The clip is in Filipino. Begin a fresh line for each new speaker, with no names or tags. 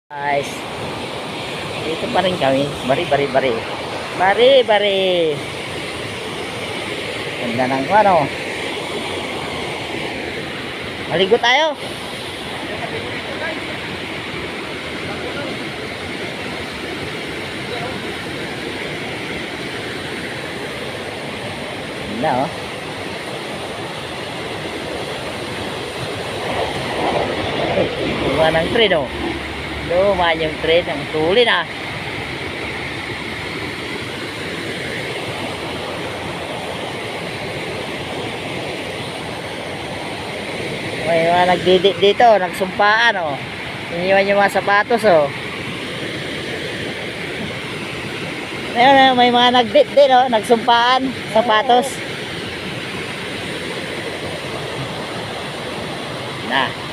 Guys, dito pa rin kami. Bari. Bari. Ganda ng ano. Maligo tayo. Ganda oh. Bunga ng tren oh. Lumayan yung tren, ang tuli na. May mga nagdidit dito, nagsumpaan oh. Iniwan yung mga sapatos oh. Ayun, may mga nagdit din oh, nagsumpaan, sapatos. Na.